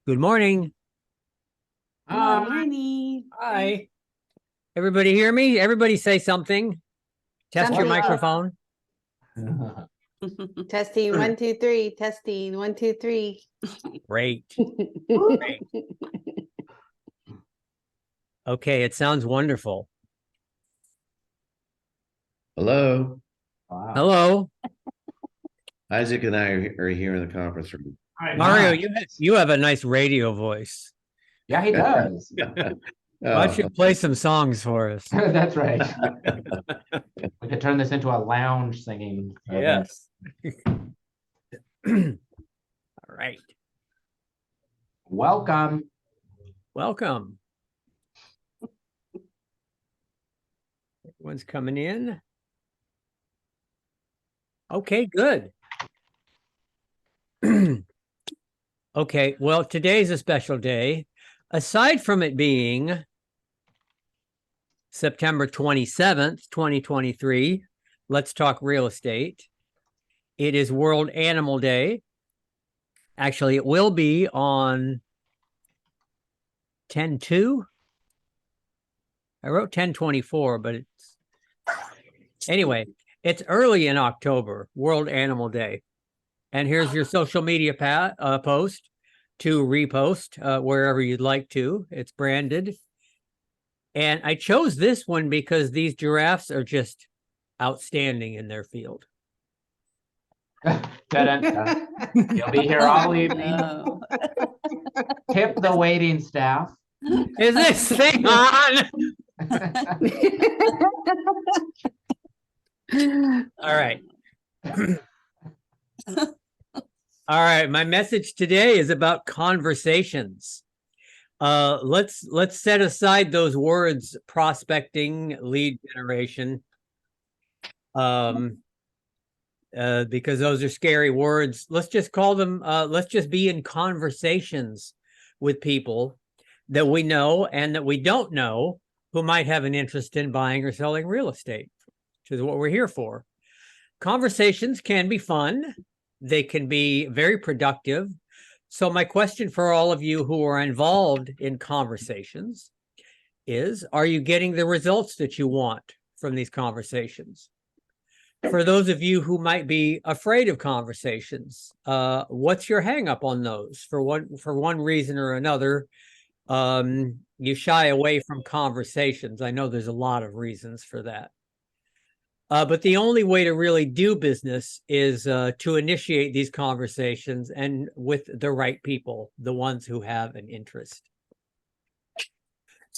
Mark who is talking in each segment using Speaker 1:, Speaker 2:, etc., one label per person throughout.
Speaker 1: Good morning.
Speaker 2: Good
Speaker 3: Hi.
Speaker 2: morning.
Speaker 1: Hi. Everybody hear me? Everybody say something. Test your
Speaker 2: Something.
Speaker 1: microphone.
Speaker 2: Testing 1, 2, 3. Testing 1, 2, 3.
Speaker 1: Great. Okay, it sounds wonderful.
Speaker 3: Hello.
Speaker 4: Wow.
Speaker 1: Hello,
Speaker 3: Isaac and I are here in the conference room.
Speaker 1: Mario.
Speaker 4: Nice.
Speaker 1: You have a nice radio voice.
Speaker 4: Yeah, he does.
Speaker 1: Why don't you play some songs for us?
Speaker 4: That's right. We could turn this into a lounge singing event.
Speaker 1: Yes. All right.
Speaker 4: Welcome.
Speaker 1: Welcome. Everyone's coming in. Okay, good. Okay, well, today's a special day. Aside from it being September 27th, 2023, let's talk real estate. It is World Animal Day. Actually, it will be on 10/2. I wrote 10/24, but it's anyway, it's early in October, World Animal Day. And here's your social media post to repost wherever you'd like to. It's branded. And I chose this one because these giraffes are just outstanding in their field.
Speaker 4: Dun-dun-dun. You'll be here all evening.
Speaker 2: Oh.
Speaker 4: Tip the waiting staff.
Speaker 1: Is this thing on? All right. All right. My message today is about conversations. Let's set aside those words, prospecting, lead generation. Because those are scary words. Let's just call them, let's just be in conversations with people that we know and that we don't know who might have an interest in buying or selling real estate, which is what we're here for. Conversations can be fun. They can be very productive. So my question for all of you who are involved in conversations is, are you getting the results that you want from these conversations? For those of you who might be afraid of conversations, what's your hang up on those? For one reason or another, you shy away from conversations. I know there's a lot of reasons for that. But the only way to really do business is to initiate these conversations and with the right people, the ones who have an interest.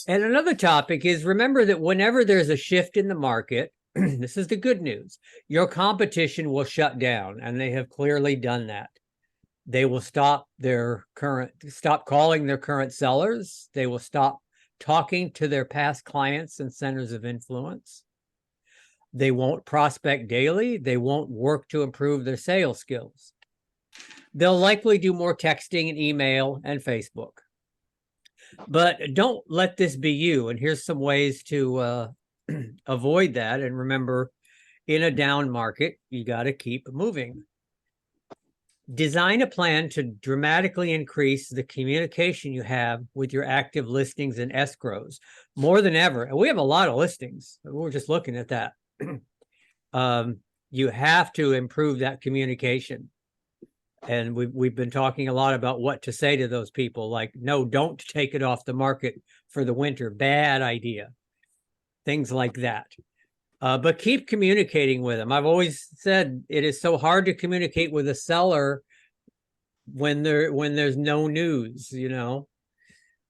Speaker 1: And another topic is, remember that whenever there's a shift in the market, this is the good news, your competition will shut down, and they have clearly done that. They will stop calling their current sellers. They will stop talking to their past clients and centers of influence. They won't prospect daily. They won't work to improve their sales skills. They'll likely do more texting and email and Facebook. But don't let this be you. And here's some ways to avoid that. And remember, in a down market, you got to keep moving. Design a plan to dramatically increase the communication you have with your active listings and escrows more than ever. And we have a lot of listings. We're just looking at that. You have to improve that communication. And we've been talking a lot about what to say to those people, like, no, don't take it off the market for the winter. Bad idea. Things like that. But keep communicating with them. I've always said it is so hard to communicate with a seller when there's no news, you know.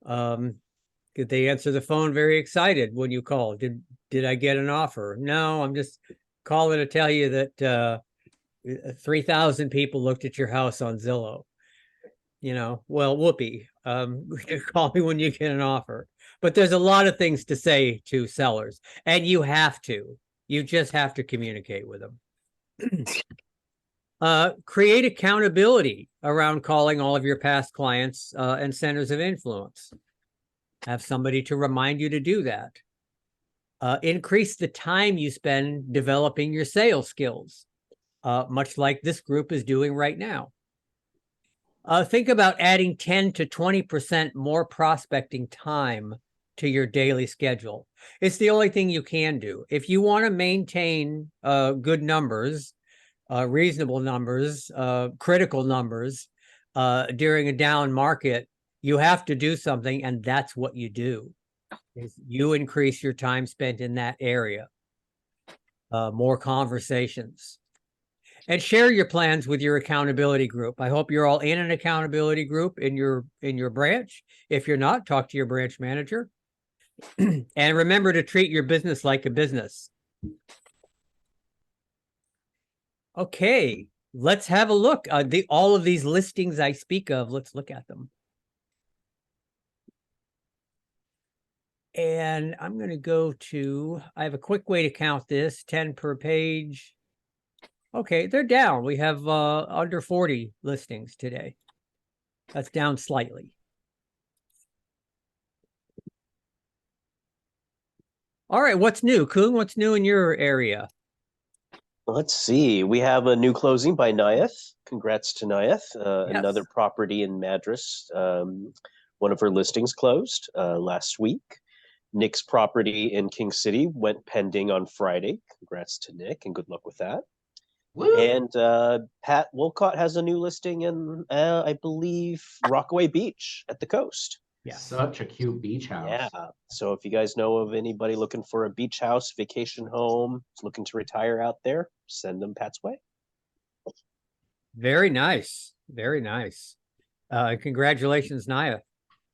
Speaker 1: They answer the phone very excited when you call. Did I get an offer? No, I'm just calling to tell you that 3,000 people looked at your house on Zillow. You know, well, whoopee. Call me when you get an offer. But there's a lot of things to say to sellers, and you just have to communicate with them. Create accountability around calling all of your past clients and centers of influence. Have somebody to remind you to do that. Increase the time you spend developing your sales skills, much like this group is doing right now. Think about adding 10 to 20% more prospecting time to your daily schedule. It's the only thing you can do. If you want to maintain good numbers, reasonable numbers, critical numbers during a down market, you have to do something, and that's what you do. Is you increase your time spent in that area. More conversations. And share your plans with your accountability group. I hope you're all in an accountability group in your branch. If you're not, talk to your branch manager. And remember to treat your business like a business. Okay, let's have a look. All of these listings I speak of, let's look at them. And I'm going to go to, I have a quick way to count this, 10 per page. Okay, they're down. We have under 40 listings today. That's down slightly. All right, what's new? Kuhn, what's new in your area?
Speaker 5: Let's see. We have a new closing by Nayeth. Congrats to Nayeth. Another property in Madras. One of her listings closed last week. Nick's property in King City went pending on Friday. Congrats to Nick and good luck with that.
Speaker 4: Woo!
Speaker 5: And Pat Wolcott has a new listing in, I believe, Rockaway Beach at the coast.
Speaker 1: Yeah.
Speaker 4: Such a cute beach house.
Speaker 5: Yeah. So if you guys know of anybody looking for a beach house, vacation home, looking to retire out there, send them Pat's way.
Speaker 1: Very nice. Very nice. Congratulations, Naya.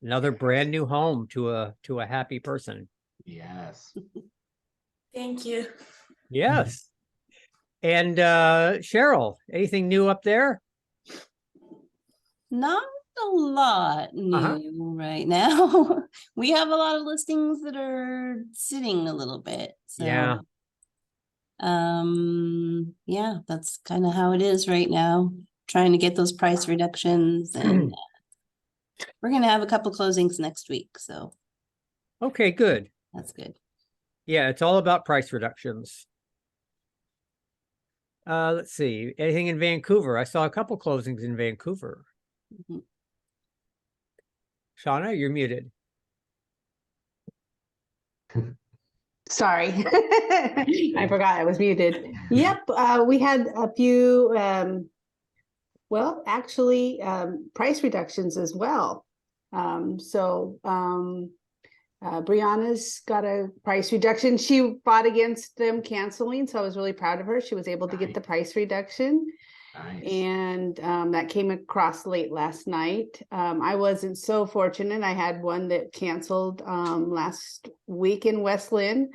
Speaker 1: Another brand new home to a happy person.
Speaker 4: Yes.
Speaker 6: Thank you.
Speaker 1: Yes. And Cheryl, anything new up there?
Speaker 6: Not a lot new
Speaker 1: Uh-huh.
Speaker 6: right now. We have a lot of listings that are sitting a little bit. So
Speaker 1: Yeah.
Speaker 6: yeah, that's kind of how it is right now. Trying to get those price reductions, and we're gonna have a couple closings next week, so
Speaker 1: Okay, good.
Speaker 6: that's good.
Speaker 1: Yeah, it's all about price reductions. Let's see. Anything in Vancouver? I saw a couple closings in Vancouver.
Speaker 6: Mhm.
Speaker 1: Shauna, you're muted.
Speaker 2: Sorry. I forgot I was muted. Yep, we had a few, well, actually, price reductions as well. Brianna's got a price reduction. She fought against them canceling, so I was really proud of her. She was able to get the price reduction.
Speaker 4: Nice.
Speaker 2: And that came across late last night. I wasn't so fortunate. I had one that canceled last week in West Lynn.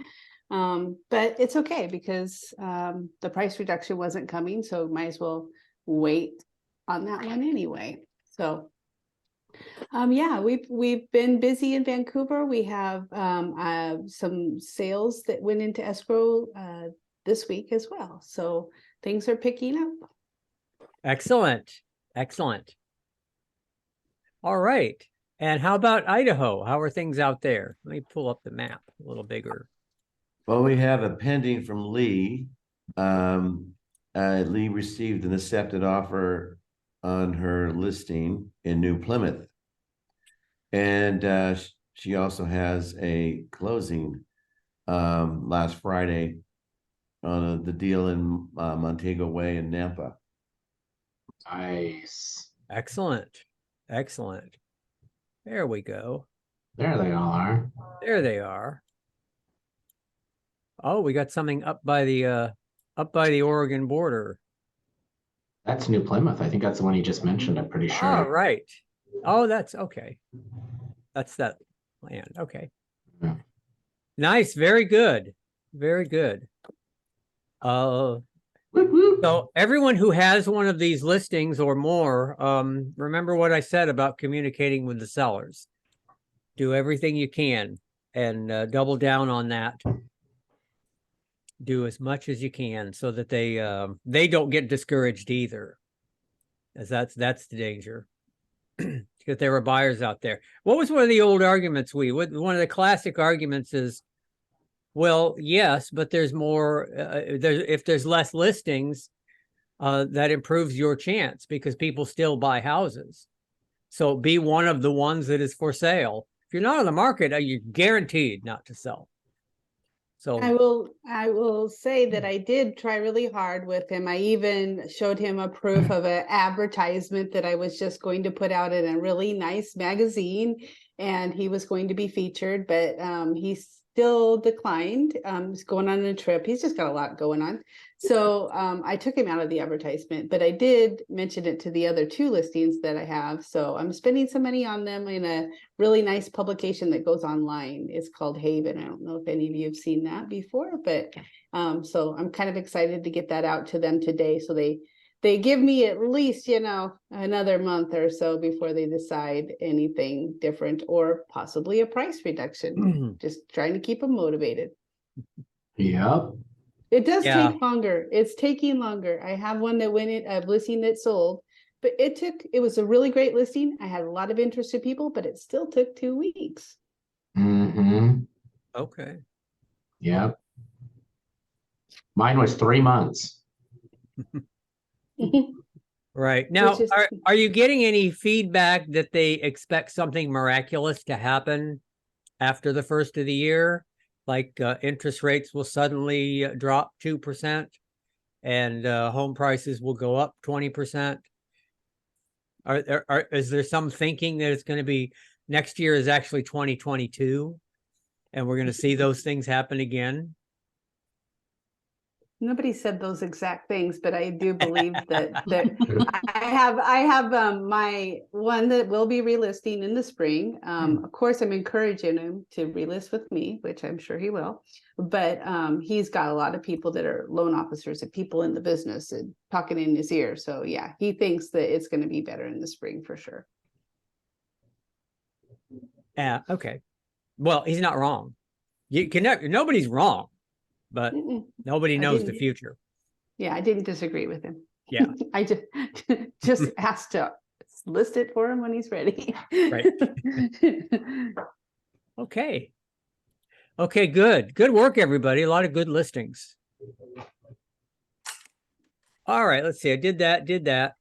Speaker 2: But it's okay because the price reduction wasn't coming, so might as well wait on that one anyway. So yeah, we've been busy in Vancouver. We have some sales that went into escrow this week as well. So things are picking up.
Speaker 1: Excellent. Excellent. All right. And how about Idaho? How are things out there? Let me pull up the map a little bigger.
Speaker 3: Well, we have a pending from Lee. Lee received an accepted offer on her listing in New Plymouth. And she also has a closing last Friday on the deal in Montego Way in Nampa.
Speaker 4: Nice.
Speaker 1: Excellent. Excellent. There we go.
Speaker 4: There they all are.
Speaker 1: There they are. Oh, we got something up by the Oregon border.
Speaker 4: That's New Plymouth. I think that's the one you just mentioned. I'm pretty sure.
Speaker 1: All right. Oh, that's okay. That's that land. Okay.
Speaker 4: Yeah.
Speaker 1: Nice. Very good. Very good.
Speaker 4: Whoop, whoop.
Speaker 1: So everyone who has one of these listings or more, remember what I said about communicating with the sellers. Do everything you can and double down on that. Do as much as you can so that they don't get discouraged either, as that's the danger. Because there were buyers out there. What was one of the old arguments? One of the classic arguments is, well, yes, but there's more. If there's less listings, that improves your chance because people still buy houses. So be one of the ones that is for sale. If you're not on the market, you're guaranteed not to sell. So
Speaker 2: I will say that I did try really hard with him. I even showed him a proof of an advertisement that I was just going to put out in a really nice magazine, and he was going to be featured, but he still declined. He's going on a trip. He's just got a lot going on. So I took him out of the advertisement, but I did mention it to the other 2 listings that I have. So I'm spending some money on them in a really nice publication that goes online. It's called Haven. I don't know if any of you have seen that before, but so I'm kind of excited to get that out to them today. So they give me at least, another month or so before they decide anything different or possibly a price reduction. Just trying to keep them motivated.
Speaker 4: Yep.
Speaker 2: It does
Speaker 1: Yeah.
Speaker 2: take longer. It's taking longer. I have one that went in a listing that sold, but it was a really great listing. I had a lot of interested people, but it still took 2 weeks.
Speaker 4: Mm-hmm.
Speaker 1: okay.
Speaker 4: Yep. Mine was 3 months.
Speaker 1: Right. Now,
Speaker 2: Which is-
Speaker 1: are you getting any feedback that they expect something miraculous to happen after the first of the year? Like interest rates will suddenly drop 2% and home prices will go up 20%? Is there some thinking that it's going to be next year is actually 2022 and we're going to see those things happen again?
Speaker 2: Nobody said those exact things, but I do believe that I have my one that will be relisting in the spring. Of course, I'm encouraging him to relist with me, which I'm sure he will. But he's got a lot of people that are loan officers and people in the business and talking in his ear. So yeah, he thinks that it's going to be better in the spring for sure.
Speaker 1: Yeah. Okay. Well, he's not wrong. Nobody's wrong, but
Speaker 2: Mm-mm.
Speaker 1: nobody
Speaker 2: I
Speaker 1: knows the
Speaker 2: didn't-
Speaker 1: future.
Speaker 2: Yeah, I didn't disagree with him.
Speaker 1: Yeah.
Speaker 2: I just asked to list it for him when he's ready.
Speaker 1: Right. Okay. Okay, good. Good work, everybody. A lot of good listings. All right, let's see. I did that.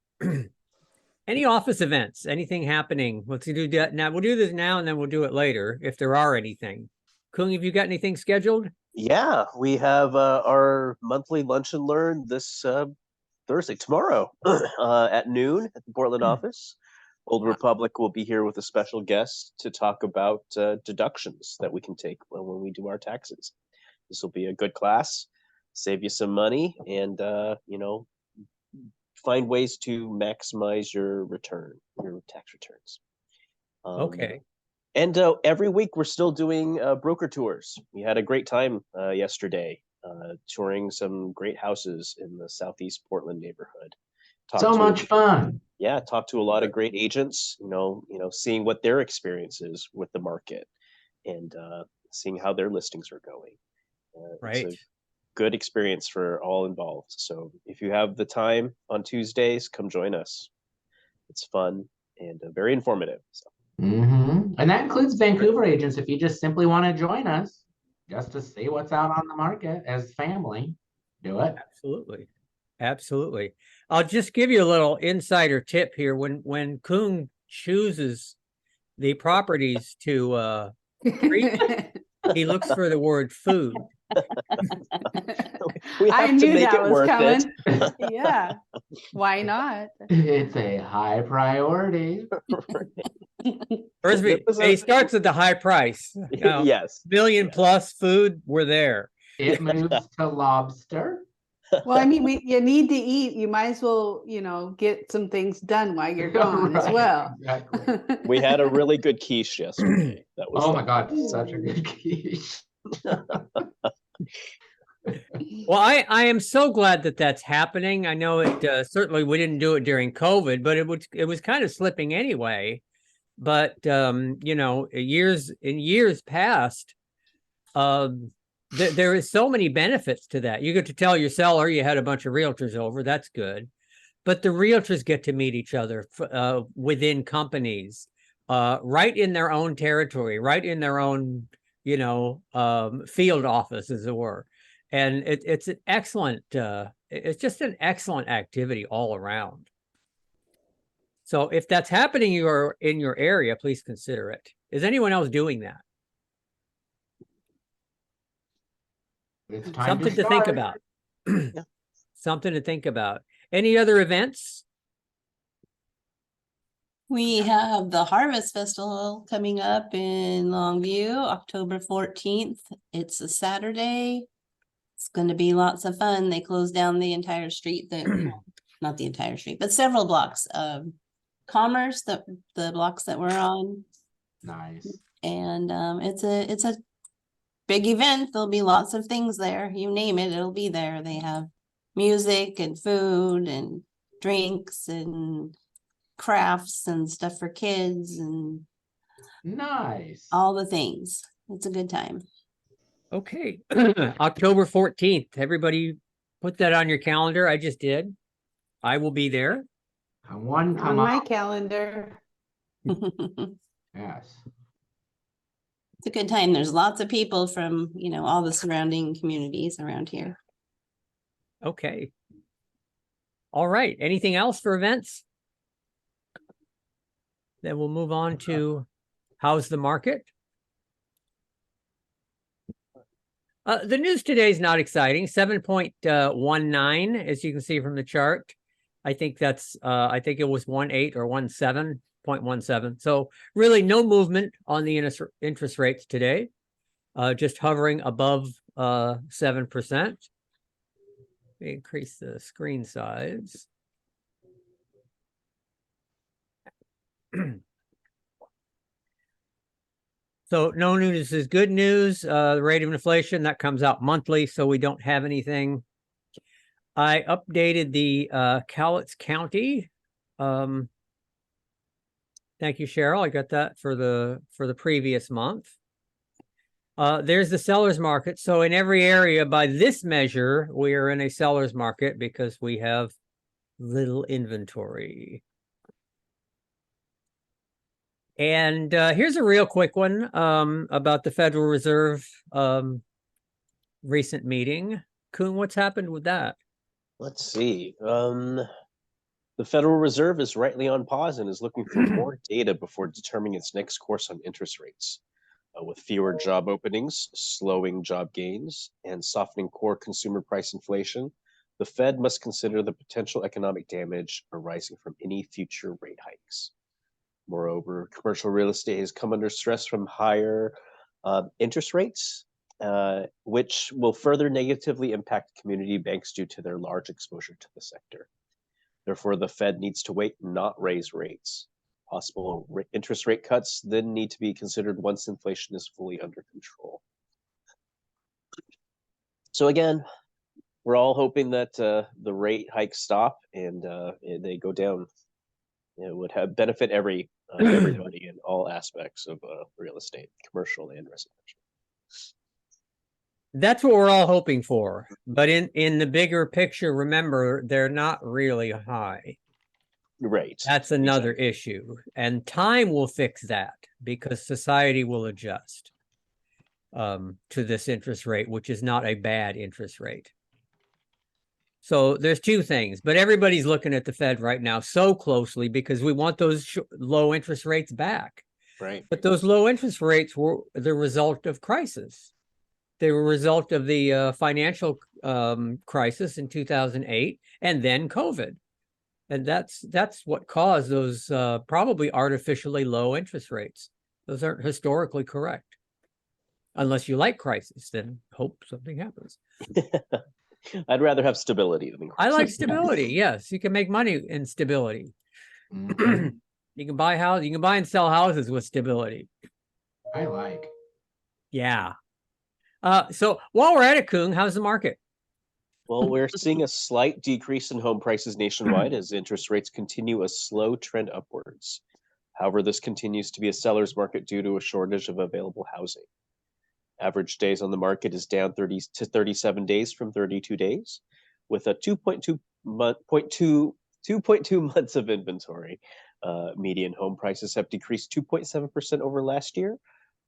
Speaker 1: Any office events, anything happening? Let's do that now. We'll do this now and then we'll do it later if there are anything. Kung, have you got anything scheduled?
Speaker 5: Yeah, we have our monthly lunch and learn this Thursday, tomorrow at noon at the Portland office. Old Republic will be here with a special guest to talk about deductions that we can take when we do our taxes. This will be a good class, save you some money, and find ways to maximize your tax returns.
Speaker 1: Okay.
Speaker 5: And every week we're still doing broker tours. We had a great time yesterday touring some great houses in the Southeast Portland neighborhood.
Speaker 4: So much fun.
Speaker 5: Yeah, talked to a lot of great agents, seeing what their experience is with the market and seeing how their listings are going.
Speaker 1: Right.
Speaker 5: It's a good experience for all involved. So if you have the time on Tuesdays, come join us. It's fun and very informative. So.
Speaker 4: Mm-hmm. And that includes Vancouver agents. If you just simply want to join us, just to see what's out on the market as family, do it.
Speaker 1: Absolutely. Absolutely. I'll just give you a little insider tip here. When Kung chooses the properties to he looks for the word food.
Speaker 5: We
Speaker 2: I
Speaker 5: have to
Speaker 2: knew
Speaker 5: make
Speaker 2: that
Speaker 5: it
Speaker 2: was
Speaker 5: worth
Speaker 2: coming.
Speaker 5: it.
Speaker 2: Yeah, why not?
Speaker 4: It's a high priority.
Speaker 1: First, he starts at the high price.
Speaker 5: Yes.
Speaker 1: Million plus food, we're there.
Speaker 4: It moves to lobster.
Speaker 2: Well, I mean, you need to eat. You might as well, get some things done while you're gone as
Speaker 4: Right,
Speaker 2: well.
Speaker 4: exactly.
Speaker 5: We had a really good quiche yesterday. That was
Speaker 4: Oh my
Speaker 5: fun.
Speaker 4: God, such a good quiche.
Speaker 1: Well, I am so glad that that's happening. I know it certainly we didn't do it during COVID, but it was kind of slipping anyway. But years past, there is so many benefits to that. You get to tell your seller you had a bunch of realtors over. That's good. But the realtors get to meet each other within companies, right in their own territory, right in their own, field office, as it were. And it's an excellent it's just an excellent activity all around. So if that's happening in your area, please consider it. Is anyone else doing that?
Speaker 4: It's time
Speaker 1: Something to think
Speaker 4: start.
Speaker 1: about.
Speaker 5: Yeah.
Speaker 1: Something to think about. Any other events?
Speaker 6: We have the Harvest Festival coming up in Longview, October 14th. It's a Saturday. It's going to be lots of fun. They closed down the entire street, not the entire street, but several blocks of Commerce, the blocks that we're on.
Speaker 4: Nice.
Speaker 6: And it's a big event. There'll be lots of things there. You name it, it'll be there. They have music and food and drinks and crafts and stuff for kids and
Speaker 4: Nice.
Speaker 6: all the things. It's a good time.
Speaker 1: Okay, October 14th. Everybody put that on your calendar. I just did. I will be there.
Speaker 4: Come
Speaker 2: On my
Speaker 4: on.
Speaker 2: calendar.
Speaker 6: It's
Speaker 4: Yes.
Speaker 6: a good time. There's lots of people from, all the surrounding communities around here.
Speaker 1: Okay. All right. Anything else for events? Then we'll move on to how's the market? The news today is not exciting. 7.19, as you can see from the chart. I think that's, I think it was 18 or 17.17. So really no movement on the interest rates today. Just hovering above 7%. Increase the screen size. So no news is good news. The rate of inflation that comes out monthly, so we don't have anything. I updated the Cowlitz County. Thank you, Cheryl. I got that for the previous month. There's the seller's market. So in every area by this measure, we are in a seller's market because we have little inventory. And here's a real quick one about the Federal Reserve recent meeting. Kuhn, what's happened with that?
Speaker 5: Let's see. The Federal Reserve is rightly on pause and is looking for more data before determining its next course on interest rates. With fewer job openings, slowing job gains, and softening core consumer price inflation, the Fed must consider the potential economic damage arising from any future rate hikes. Moreover, commercial real estate has come under stress from higher interest rates, which will further negatively impact community banks due to their large exposure to the sector. Therefore, the Fed needs to wait and not raise rates. Possible interest rate cuts then need to be considered once inflation is fully under control. So again, we're all hoping that the rate hikes stop and they go down. It would have benefit everybody in all aspects of real estate, commercial and residential.
Speaker 1: That's what we're all hoping for. But in the bigger picture, remember, they're not really high.
Speaker 5: Right.
Speaker 1: That's another issue. And time will fix that because society will adjust to this interest rate, which is not a bad interest rate. So there's two things, but everybody's looking at the Fed right now so closely because we want those low interest rates back.
Speaker 5: Right.
Speaker 1: But those low interest rates were the result of crisis. They were a result of the financial crisis in 2008 and then COVID. And that's what caused those probably artificially low interest rates. Those aren't historically correct. Unless you like crisis, then hope something happens.
Speaker 5: I'd rather have stability than
Speaker 1: I like stability. Yes, you can make money in stability.
Speaker 4: Mhm.
Speaker 1: You can buy houses. You can buy and sell houses with stability.
Speaker 4: I like.
Speaker 1: Yeah. So while we're at it, Kuhn, how's the market?
Speaker 5: Well, we're seeing a slight decrease in home prices nationwide as interest rates continue a slow trend upwards. However, this continues to be a seller's market due to a shortage of available housing. Average days on the market is down 30 to 37 days from 32 days, with a 2.2 months of inventory. Median home prices have decreased 2.7% over last year,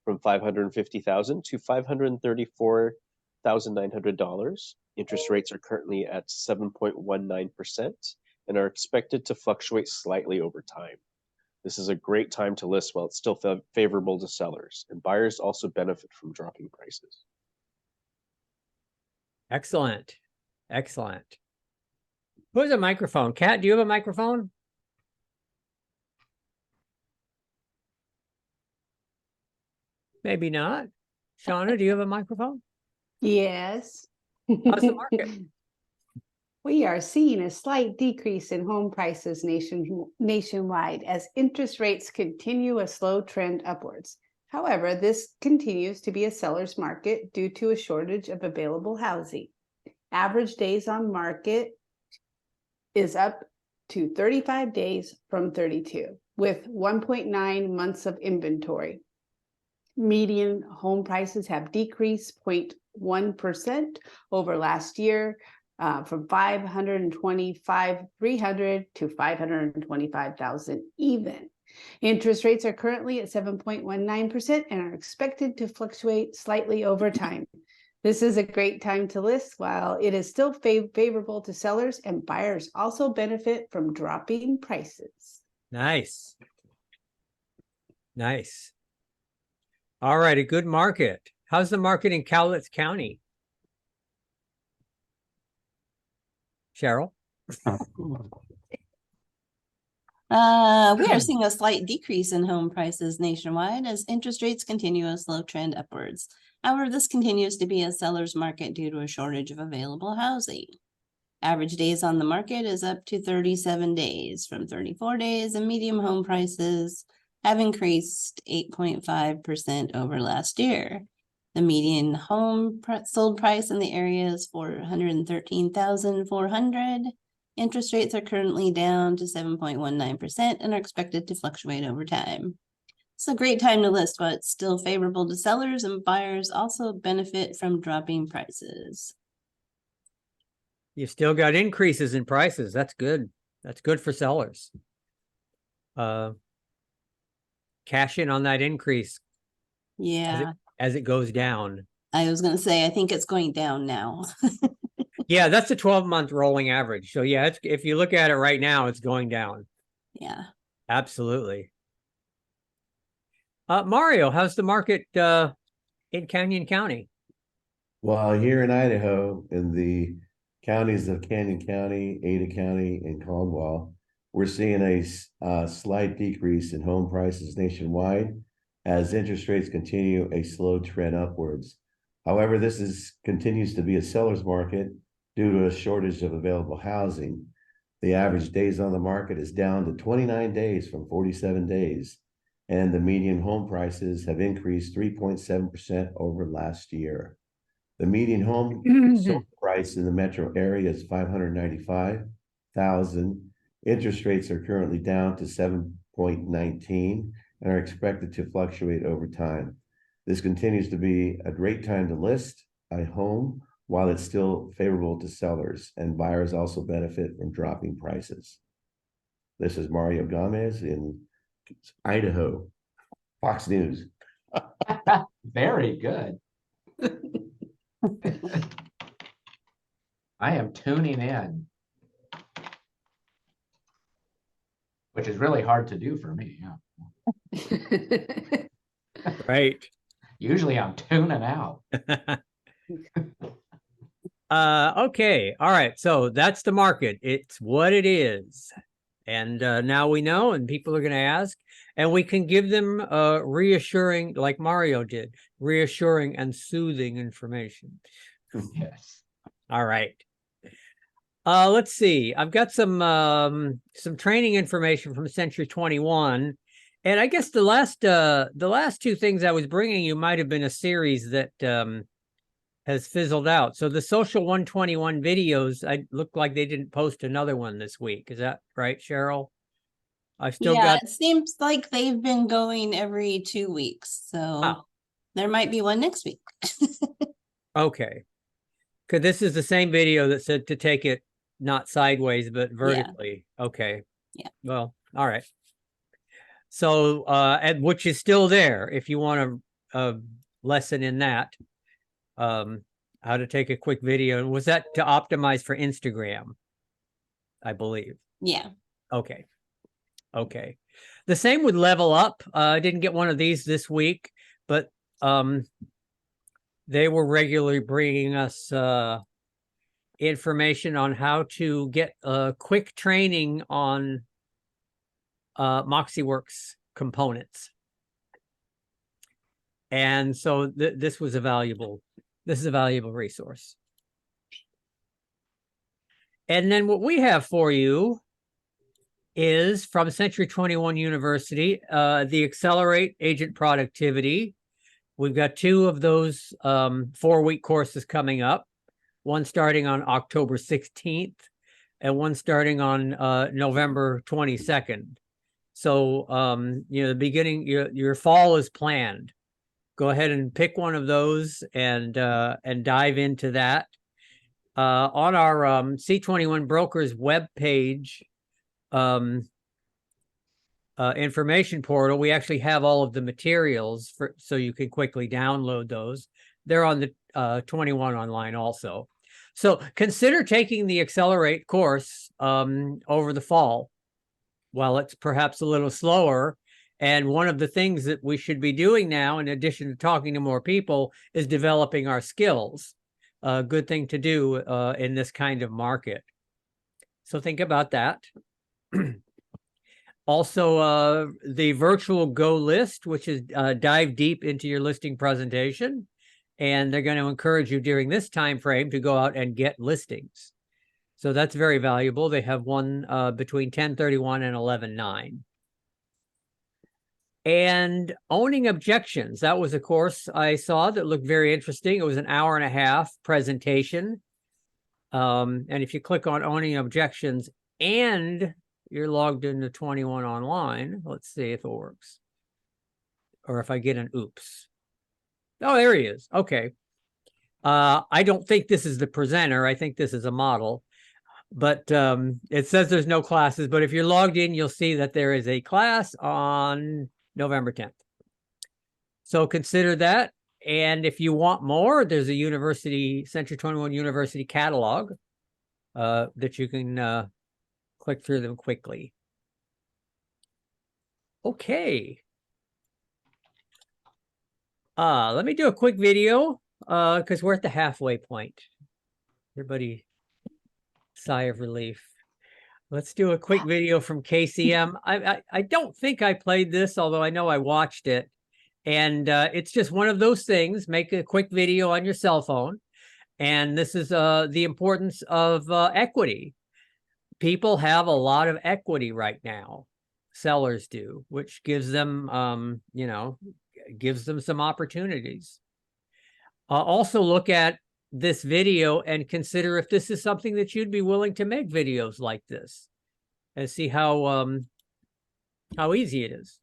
Speaker 5: from $550,000 to $534,900. Interest rates are currently at 7.19% and are expected to fluctuate slightly over time. This is a great time to list while it's still favorable to sellers, and buyers also benefit from dropping prices.
Speaker 1: Excellent. Excellent. Who has a microphone? Kat, do you have a microphone? Maybe not. Shauna, do you have a microphone?
Speaker 2: Yes.
Speaker 1: How's the market?
Speaker 2: We are seeing a slight decrease in home prices nationwide as interest rates continue a slow trend upwards. However, this continues to be a seller's market due to a shortage of available housing. Average days on market is up to 35 days from 32, with 1.9 months of inventory. Median home prices have decreased 0.1% over last year, from 525,300 to 525,000 even. Interest rates are currently at 7.19% and are expected to fluctuate slightly over time. This is a great time to list while it is still favorable to sellers, and buyers also benefit from dropping prices.
Speaker 1: Nice. Nice. All right, a good market. How's the market in Cowlitz County? Cheryl?
Speaker 6: We are seeing a slight decrease in home prices nationwide as interest rates continue a slow trend upwards. However, this continues to be a seller's market due to a shortage of available housing. Average days on the market is up to 37 days from 34 days, and median home prices have increased 8.5% over last year. The median home sold price in the area is $413,400. Interest rates are currently down to 7.19% and are expected to fluctuate over time. It's a great time to list, but it's still favorable to sellers, and buyers also benefit from dropping prices.
Speaker 1: You still got increases in prices. That's good. That's good for sellers. Cash in on that increase
Speaker 6: Yeah,
Speaker 1: as it goes down.
Speaker 6: I was going to say, I think it's going down now.
Speaker 1: Yeah, that's a 12-month rolling average. So yeah, if you look at it right now, it's going down.
Speaker 6: Yeah.
Speaker 1: Absolutely. Mario, how's the market in Canyon County?
Speaker 3: Well, here in Idaho, in the counties of Canyon County, Ada County, and Caldwell, we're seeing a slight decrease in home prices nationwide as interest rates continue a slow trend upwards. However, this continues to be a seller's market due to a shortage of available housing. The average days on the market is down to 29 days from 47 days, and the median home prices have increased 3.7% over last year. The median home sold price in the metro area is $595,000. Interest rates are currently down to 7.19 and are expected to fluctuate over time. This continues to be a great time to list a home while it's still favorable to sellers, and buyers also benefit from dropping prices. This is Mario Gomez in Idaho, Fox News.
Speaker 4: Very good. I am tuning in, which is really hard to do for me. Yeah.
Speaker 1: Right.
Speaker 4: Usually I'm tuning out.
Speaker 1: Okay. All right. So that's the market. It's what it is. And now we know, and people are going to ask, and we can give them reassuring, like Mario did, reassuring and soothing information.
Speaker 4: Yes.
Speaker 1: All right. Let's see. I've got some training information from Century 21. And I guess the last two things I was bringing you might have been a series that has fizzled out. So the Social 121 videos, I look like they didn't post another one this week. Is that right, Cheryl? I've still got.
Speaker 6: It seems like they've been going every 2 weeks. So there might be one next week.
Speaker 1: Okay. Because this is the same video that said to take it not sideways, but vertically. Yeah. Okay.
Speaker 6: Yeah.
Speaker 1: Well, all right. So, and which is still there if you want a lesson in that. How to take a quick video. And was that to optimize for Instagram? I believe.
Speaker 6: Yeah.
Speaker 1: Okay. Okay. The same with Level Up. I didn't get one of these this week, but they were regularly bringing us information on how to get quick training on MoxieWorks components. And so this is a valuable resource. And then what we have for you is from Century 21 University, the Accelerate Agent Productivity. We've got 2 of those 4-week courses coming up, one starting on October 16th and one starting on November 22nd. So, the beginning, your fall is planned. Go ahead and pick one of those and dive into that. On our C21 Brokers webpage, information portal, we actually have all of the materials so you can quickly download those. They're on the 21 online also. So consider taking the Accelerate course over the fall while it's perhaps a little slower. And one of the things that we should be doing now, in addition to talking to more people, is developing our skills. A good thing to do in this kind of market. So think about that. Also, the virtual Go list, which is dive deep into your listing presentation. And they're going to encourage you during this time frame to go out and get listings. So that's very valuable. They have one between 10/31 and 11/9. And owning objections. That was a course I saw that looked very interesting. It was an 1.5-hour presentation. And if you click on owning objections and you're logged into 21 online, let's see if it works. Or if I get an oops. Oh, there he is. Okay. I don't think this is the presenter. I think this is a model. But it says there's no classes. But if you're logged in, you'll see that there is a class on November 10th. So consider that. And if you want more, there's a Century 21 University catalog that you can click through them quickly. Okay. Let me do a quick video because we're at the halfway point. Everybody sigh of relief. Let's do a quick video from KCM. I don't think I played this, although I know I watched it. And it's just one of those things. Make a quick video on your cell phone. And this is the importance of equity. People have a lot of equity right now. Sellers do, which gives them, gives them some opportunities. Also look at this video and consider if this is something that you'd be willing to make videos like this and see how easy it is.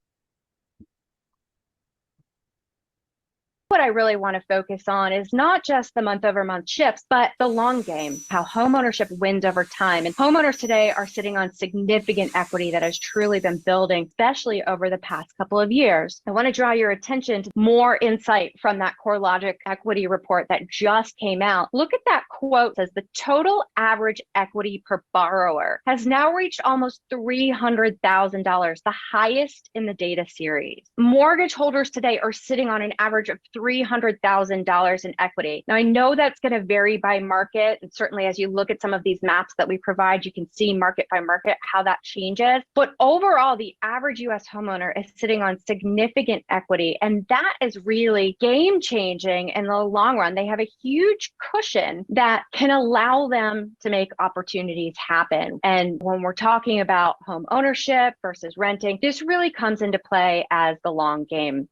Speaker 7: What I really want to focus on is not just the month-over-month shifts, but the long game, how homeownership wins over time. And homeowners today are sitting on significant equity that has truly been building, especially over the past couple of years. I want to draw your attention to more insight from that CoreLogic equity report that just came out. Look at that quote. It says the total average equity per borrower has now reached almost $300,000, the highest in the data series. Mortgage holders today are sitting on an average of $300,000 in equity. Now, I know that's going to vary by market. And certainly as you look at some of these maps that we provide, you can see market by market how that changes. But overall, the average US homeowner is sitting on significant equity. And that is really game changing in the long run. They have a huge cushion that can allow them to make opportunities happen. And when we're talking about home ownership versus renting, this really comes into play as the long game.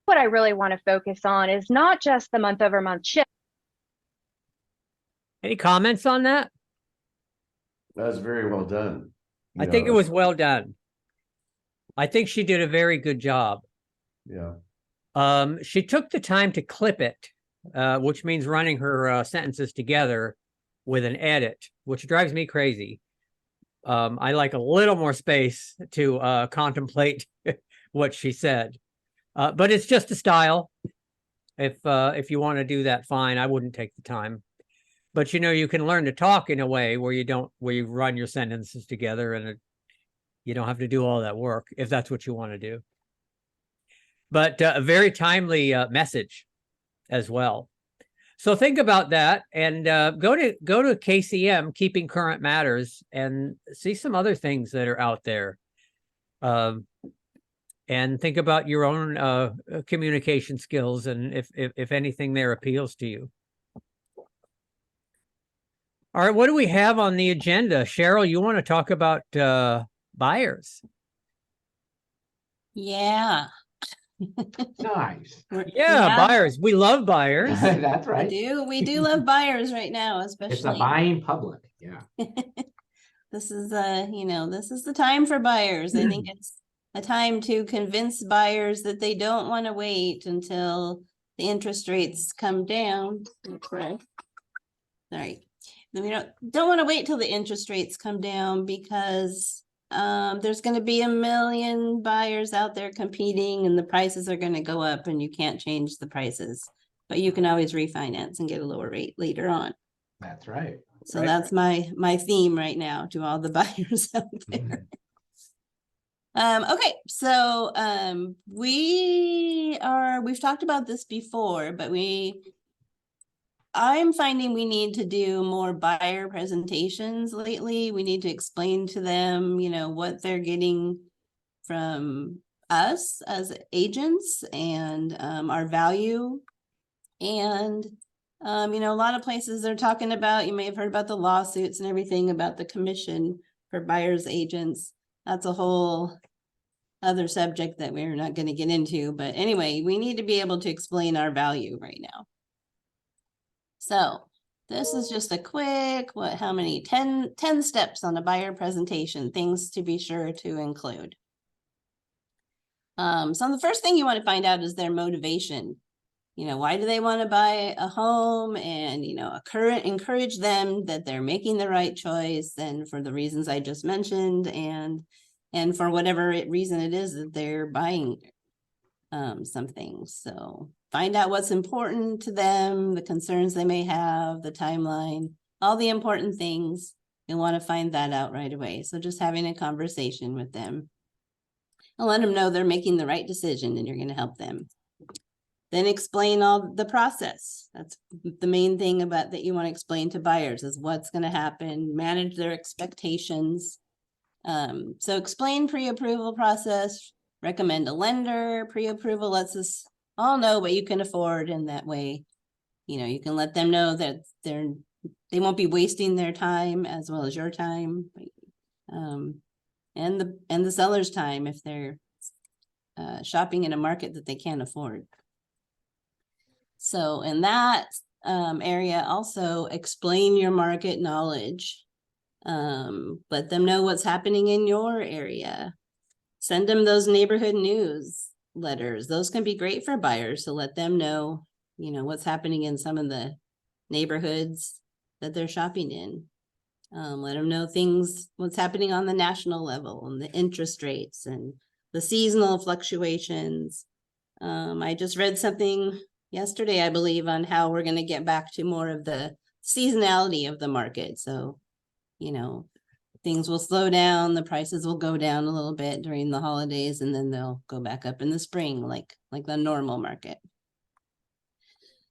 Speaker 7: What I really want to focus on is not just the month-over-month shift.
Speaker 1: Any comments on that?
Speaker 3: That was very well done.
Speaker 1: I think it was well done. I think she did a very good job.
Speaker 3: Yeah.
Speaker 1: She took the time to clip it, which means running her sentences together with an edit, which drives me crazy. I like a little more space to contemplate what she said. But it's just a style. If you want to do that, fine. I wouldn't take the time. But you can learn to talk in a way where you run your sentences together, and you don't have to do all that work if that's what you want to do. But a very timely message as well. So think about that, and go to KCM, Keeping Current Matters, and see some other things that are out there. And think about your own communication skills, and if anything there appeals to you. All right, what do we have on the agenda? Cheryl, you want to talk about buyers?
Speaker 4: Nice.
Speaker 6: Yeah.
Speaker 1: Yeah, buyers. We love buyers.
Speaker 4: That's right.
Speaker 6: We do love buyers right now,
Speaker 4: It's a
Speaker 6: especially.
Speaker 4: buying public. Yeah.
Speaker 6: This is this is the time for buyers. I think it's a time to convince buyers that they don't want to wait until the interest rates come down. Correct. Sorry. We don't want to wait till the interest rates come down, because there's going to be a million buyers out there competing, and the prices are going to go up, and you can't change the prices, but you can always refinance and get a lower rate later on.
Speaker 4: That's right.
Speaker 6: So
Speaker 4: Right.
Speaker 6: that's my theme right now to all the buyers out there. Okay, so we've talked about this before, but I'm finding we need to do more buyer presentations lately. We need to explain to them, what they're getting from us as agents, and our value. And a lot of places they're talking about, you may have heard about the lawsuits and everything about the commission for buyers agents. That's a whole other subject that we're not going to get into. But anyway, we need to be able to explain our value right now. So this is just a quick, 10 steps on a buyer presentation, things to be sure to include. So the first thing you want to find out is their motivation. Why do they want to buy a home? And, encourage them that they're making the right choice, and for the reasons I just mentioned, and for whatever reason it is that they're buying something. So find out what's important to them, the concerns they may have, the timeline, all the important things. You'll want to find that out right away. So just having a conversation with them and let them know they're making the right decision, and you're going to help them. Then explain all the process. That's the main thing about that you want to explain to buyers, is what's going to happen, manage their expectations. So explain pre-approval process, recommend a lender. Pre-approval lets us all know what you can afford, in that way, you can let them know that they won't be wasting their time as well as your time, and the seller's time if they're shopping in a market that they can't afford. So in that area, also explain your market knowledge. Let them know what's happening in your area. Send them those neighborhood news letters. Those can be great for buyers to let them know, what's happening in some of the neighborhoods that they're shopping in. Let them know what's happening on the national level, and the interest rates and the seasonal fluctuations. I just read something yesterday, I believe, on how we're going to get back to more of the seasonality of the market. So, things will slow down, the prices will go down a little bit during the holidays, and then they'll go back up in the spring, like the normal market.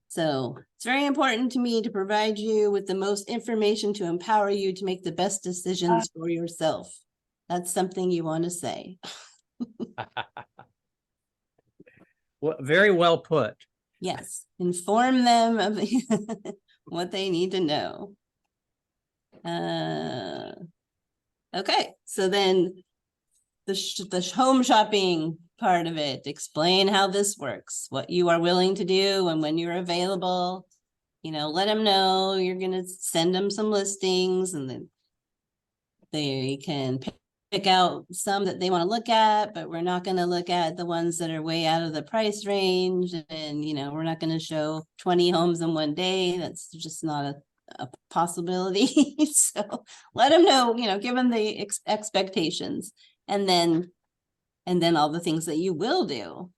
Speaker 6: So it's very important to me to provide you with the most information to empower you to make the best decisions for yourself. That's something you want to say.
Speaker 1: Well, very well put.
Speaker 6: Yes, inform them of what they need to know. Okay, so then the home shopping part of it, explain how this works, what you are willing to do, and when you're available. Let them know you're going to send them some listings, and then they can pick out some that they want to look at, but we're not going to look at the ones that are way out of the price range. And, we're not going to show 20 homes in one day. That's just not a possibility. So let them know, give them the expectations, and then all the things that you will do.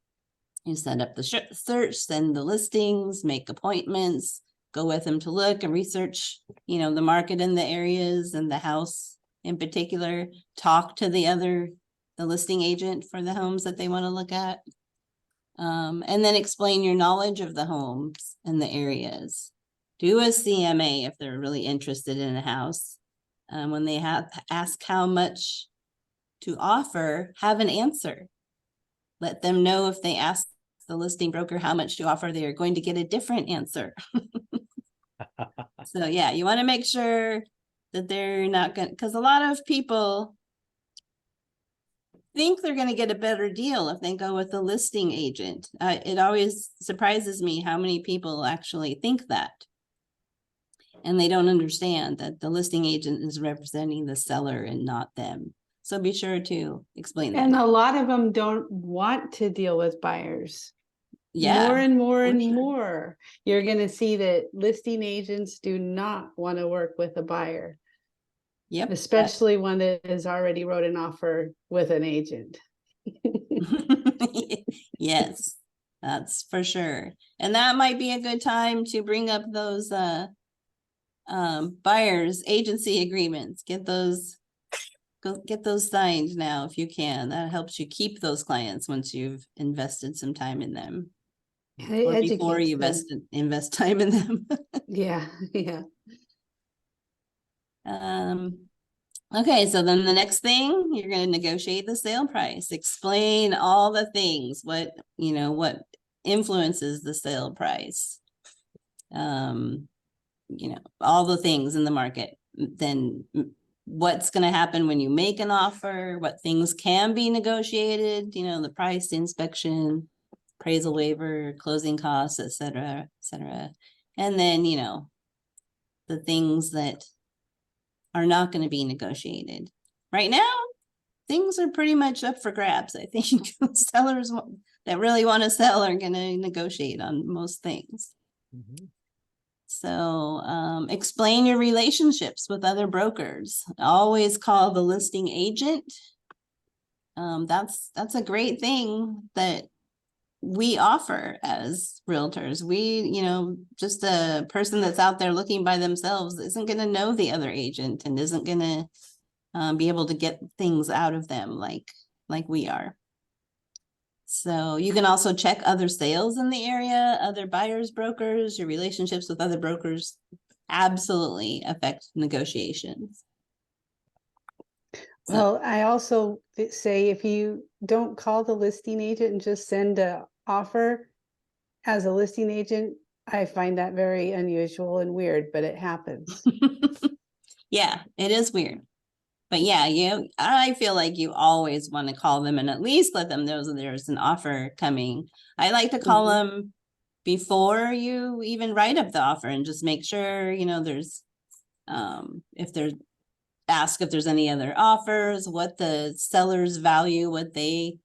Speaker 6: You set up the search, send the listings, make appointments, go with them to look and research, you know, the market in the areas and the house in particular, talk to the listing agent for the homes that they want to look at. And then explain your knowledge of the homes and the areas. Do a CMA if they're really interested in a house. When they ask how much to offer, have an answer. Let them know if they ask the listing broker how much to offer, they are going to get a different answer. So yeah, you want to make sure that they're not going to, because a lot of people think they're going to get a better deal if they go with the listing agent. It always surprises me how many people actually think that. And they don't understand that the listing agent is representing the seller and not them. So be sure to explain that.
Speaker 2: And a lot of them don't want to deal with buyers.
Speaker 6: Yeah.
Speaker 2: More and more
Speaker 6: for
Speaker 2: and
Speaker 6: sure.
Speaker 2: more, you're gonna see that listing agents do not want to work with a buyer,
Speaker 6: Yep.
Speaker 2: especially one that has already wrote an offer with an agent.
Speaker 6: Yes, that's for sure. And that might be a good time to bring up those buyers agency agreements. Get those signed now if you can. That helps you keep those clients once you've invested some time in them.
Speaker 2: It
Speaker 6: Or before
Speaker 2: educates
Speaker 6: you
Speaker 2: them.
Speaker 6: invest time in them.
Speaker 2: Yeah, yeah.
Speaker 6: Okay, so then the next thing, you're going to negotiate the sale price. Explain all the things, what influences the sale price. All the things in the market. Then what's going to happen when you make an offer, what things can be negotiated, the price, the inspection, appraisal waiver, closing costs, et cetera, et cetera. And then, the things that are not going to be negotiated. Right now, things are pretty much up for grabs. I think sellers that really want to sell are going to negotiate on most things.
Speaker 1: Mm-hmm.
Speaker 6: So explain your relationships with other brokers. Always call the listing agent. That's a great thing that we offer as realtors. We, just a person that's out there looking by themselves isn't going to know the other agent and isn't going to be able to get things out of them like we are. So you can also check other sales in the area, other buyers, brokers. Your relationships with other brokers absolutely affect negotiations.
Speaker 2: Well, I also say if you don't call the listing agent and just send a offer as a listing agent, I find that very unusual and weird, but it happens.
Speaker 6: Yeah, it is weird. But yeah, I feel like you always want to call them and at least let them know that there's an offer coming. I like to call them before you even write up the offer and just make sure, there's ask if there's any other offers, what the sellers value, what they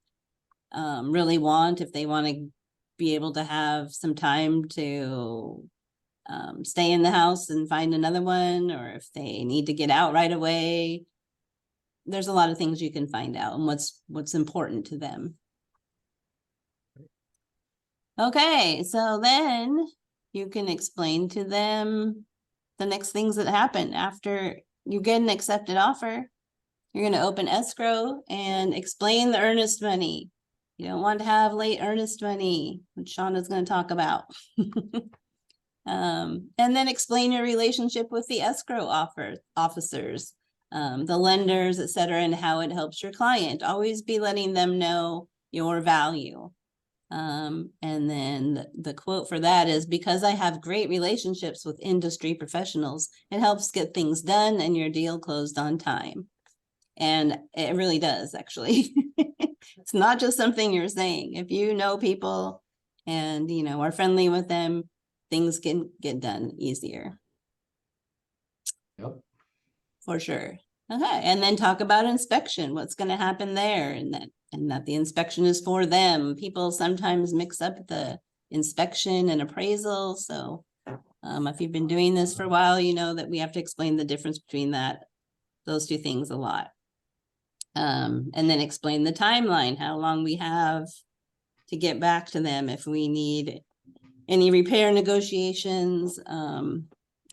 Speaker 6: really want, if they want to be able to have some time to stay in the house and find another one, or if they need to get out right away. There's a lot of things you can find out and what's important to them. Okay, so then you can explain to them the next things that happen after you get an accepted offer. You're going to open escrow and explain the earnest money. You don't want to have late earnest money, which Shauna's going to talk about. And then explain your relationship with the escrow officers, the lenders, et cetera, and how it helps your client. Always be letting them know your value. And then the quote for that is, because I have great relationships with industry professionals, it helps get things done and your deal closed on time. And it really does, actually. It's not just something you're saying. If you know people and, are friendly with them, things can get done easier.
Speaker 4: Yep.
Speaker 6: For sure. Okay. And then talk about inspection, what's going to happen there, and that the inspection is for them. People sometimes mix up the inspection and appraisal. So if you've been doing this for a while, you know that we have to explain the difference between those two things a lot. And then explain the timeline, how long we have to get back to them if we need any repair negotiations,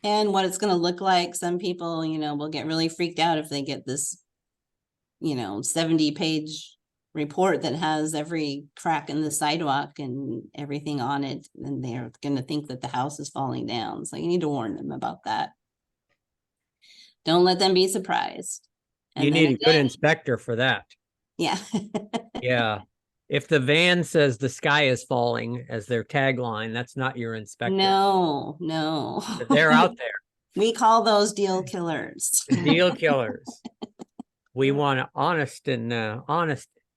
Speaker 6: and what it's gonna look like. Some people, will get really freaked out if they get this, 70-page report that has every crack in the sidewalk and everything on it, and they're gonna think that the house is falling down. So you need to warn them about that. Don't let them be surprised. And
Speaker 1: You
Speaker 6: then
Speaker 1: need a good
Speaker 6: again-
Speaker 1: inspector for that.
Speaker 6: Yeah.
Speaker 1: Yeah. If the van says the sky is falling as their tagline, that's not your inspector.
Speaker 6: No.
Speaker 1: But they're out there,
Speaker 6: We call those deal killers.
Speaker 1: deal killers. We want an honest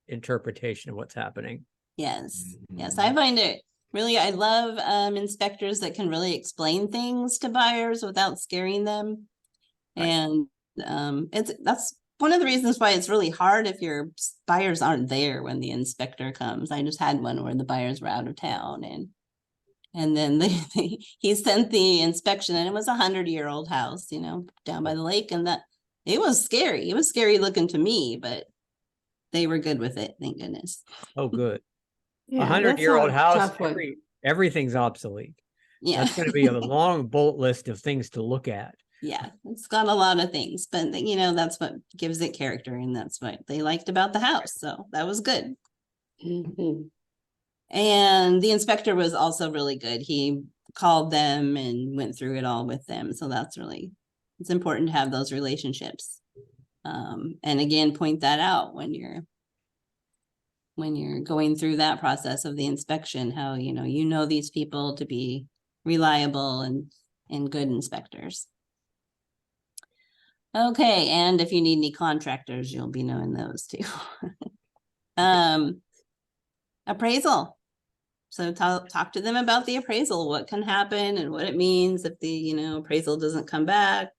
Speaker 1: interpretation of what's happening.
Speaker 6: Yes, I find it really, I love inspectors that can really explain things to buyers without scaring them.
Speaker 1: Right.
Speaker 6: And that's one of the reasons why it's really hard if your buyers aren't there when the inspector comes. I just had one where the buyers were out of town, and then he sent the inspection, and it was 100-year-old house, down by the lake, and that it was scary. It was scary looking to me, but they were good with it. Thank goodness.
Speaker 1: Oh, good.
Speaker 2: Yeah,
Speaker 1: A
Speaker 2: that's
Speaker 1: 100-year-old
Speaker 2: a
Speaker 1: house,
Speaker 2: tough one.
Speaker 1: everything's obsolete.
Speaker 6: Yeah.
Speaker 1: That's going to be a long bullet list of things to look at.
Speaker 6: Yeah, it's got a lot of things, but that's what gives it character, and that's what they liked about the house. So that was good.
Speaker 2: Mhm.
Speaker 6: And the inspector was also really good. He called them and went through it all with them. So it's important to have those relationships. And again, point that out when you're going through that process of the inspection, how, these people to be reliable and good inspectors. Okay, and if you need any contractors, you'll be knowing those too. Appraisal. So talk to them about the appraisal, what can happen and what it means if the, appraisal doesn't come back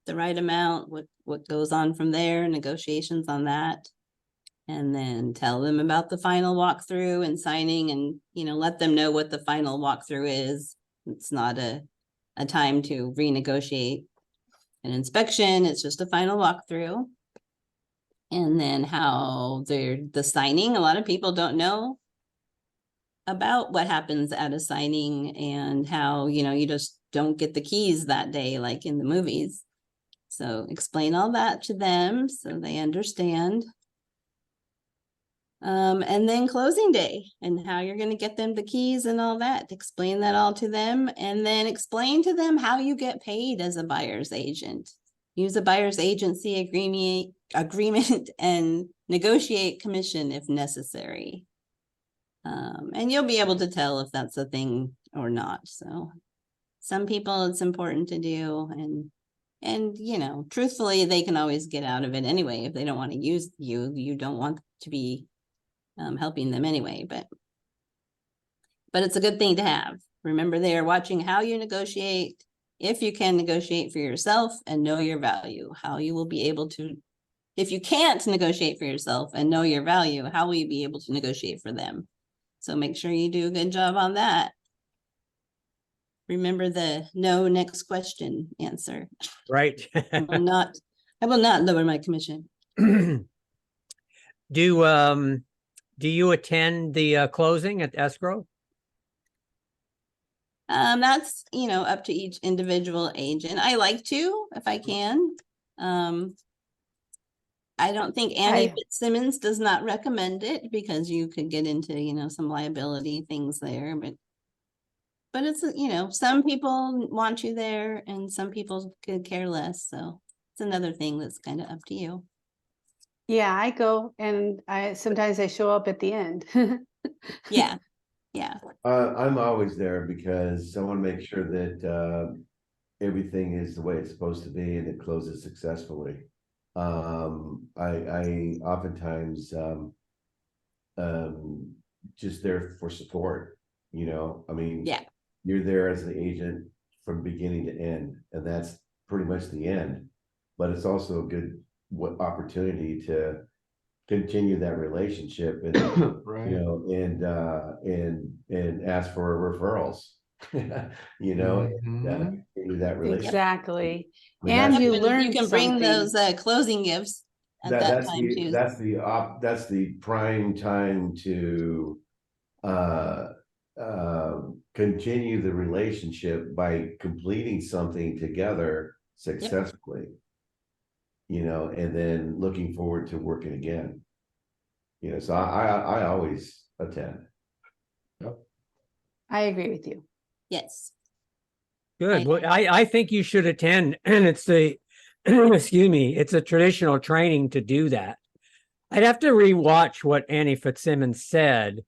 Speaker 6: the right amount, what goes on from there, negotiations on that. And then tell them about the final walkthrough and signing, and, let them know what the final walkthrough is. It's not a time to renegotiate an inspection. It's just a final walkthrough. And then how the signing, a lot of people don't know about what happens at a signing, and how, you just don't get the keys that day, like in the movies. So explain all that to them so they understand. And then closing day and how you're going to get them the keys and all that. Explain that all to them, and then explain to them how you get paid as a buyer's agent. Use a buyer's agency agreement and negotiate commission if necessary. And you'll be able to tell if that's a thing or not. So some people it's important to do, and truthfully, they can always get out of it anyway. If they don't want to use you don't want to be helping them anyway, but it's a good thing to have. Remember, they are watching how you negotiate, if you can negotiate for yourself and know your value, how you will be able to, if you can't negotiate for yourself and know your value, how will you be able to negotiate for them? So make sure you do a good job on that. Remember the no next question answer.
Speaker 1: Right.
Speaker 6: I will not lower my commission.
Speaker 1: Do you attend the closing at escrow?
Speaker 6: That's, up to each individual agent. I like to, if I can. I don't think Annie Fitzsimmons does not recommend it, because you could get into, some liability things there, but it's, some people want you there and some people could care less. So it's another thing that's kind of up to you.
Speaker 2: Yeah, I go, and sometimes I show up at the end.
Speaker 6: Yeah.
Speaker 3: I'm always there because I want to make sure that everything is the way it's supposed to be and it closes successfully. I oftentimes just there for support,
Speaker 6: Yeah.
Speaker 3: you're there as an agent from beginning to end, and that's pretty much the end, but it's also a good opportunity to continue that relationship and
Speaker 4: Right.
Speaker 3: and ask for referrals.
Speaker 4: Mhm.
Speaker 3: Continue that relationship.
Speaker 2: Exactly.
Speaker 3: I mean,
Speaker 2: And
Speaker 3: that's-
Speaker 2: you
Speaker 6: And
Speaker 2: learn
Speaker 6: you can bring
Speaker 2: something.
Speaker 6: those closing gifts at that time too.
Speaker 3: that's the prime time to uh, continue the relationship by completing something together successfully. You know, and then looking forward to working again. You know, so I always attend.
Speaker 2: I agree with you.
Speaker 6: Yes.
Speaker 1: Good. Well, I think you should attend, and it's the, excuse me, it's a traditional training to do that. I'd have to rewatch what Annie Fitzsimmons said,